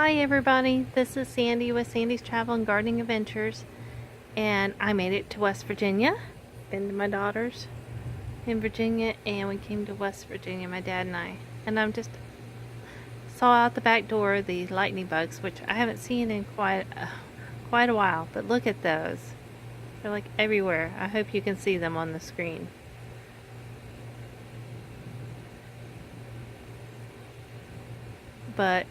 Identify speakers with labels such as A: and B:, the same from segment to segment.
A: Hi everybody, this is Sandy with Sandy's Travel and Gardening Adventures, and I made it to West Virginia. Been to my daughter's in Virginia, and we came to West Virginia, my dad and I. And I'm just saw out the back door the lightning bugs, which I haven't seen in quite a while. But look at those; they're like everywhere. I hope you can see them on the screen. But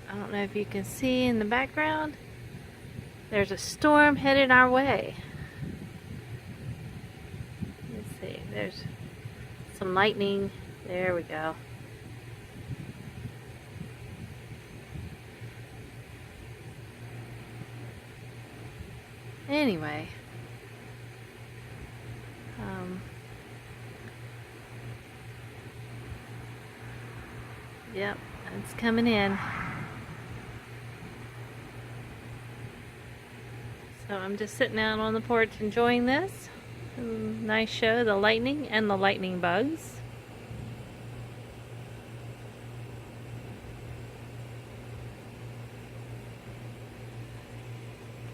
A: I don't know if you can see in the background, there's a storm headed our way. Let's see, there's some lightning. There we go. Anyway, yep, it's coming in. So I'm just sitting out on the porch enjoying this. Nice show, the lightning and the lightning bugs.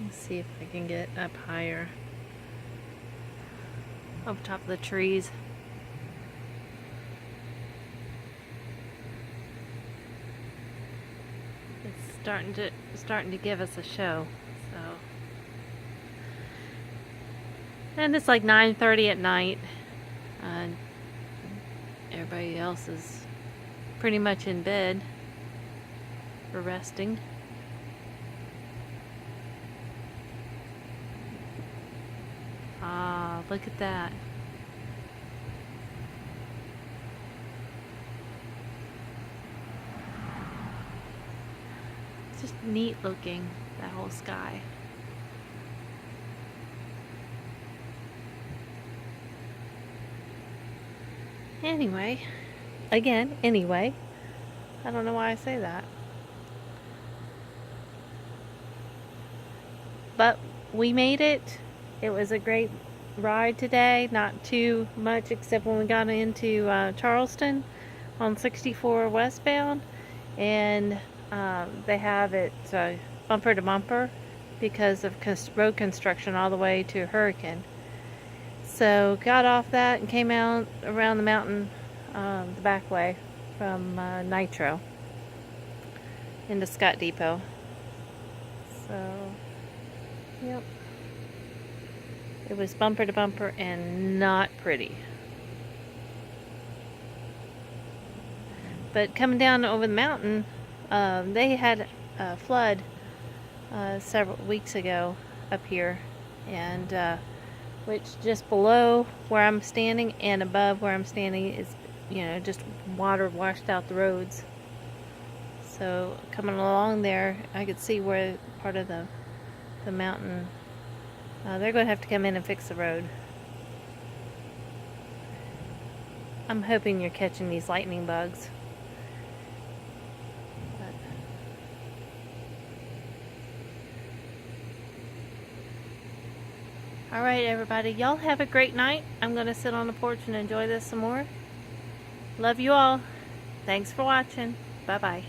A: Let's see if I can get up higher, up top of the trees. It's starting to give us a show. So. And it's like 9:30 at night. Everybody else is pretty much in bed for resting. Ah, look at that. It's just neat looking, that whole sky. Anyway, I don't know why I say that. But we made it. It was a great ride today. Not too much except when we got into Charleston on 64 westbound. And they have it bumper to bumper because of road construction all the way to Hurricane. So got off that and came out around the mountain the back way from Nitro into Scott Depot. So, yep. It was bumper to bumper and not pretty. But coming down over the mountain, they had a flood several weeks ago up here, and which just below where I'm standing and above where I'm standing is, just water washed out the roads. So coming along there, I could see where part of the mountain, they're going to have to come in and fix the road. I'm hoping you're catching these lightning bugs. Alright everybody, y'all have a great night. I'm going to sit on the porch and enjoy this some more. Love you all. Thanks for watching. Bye-bye.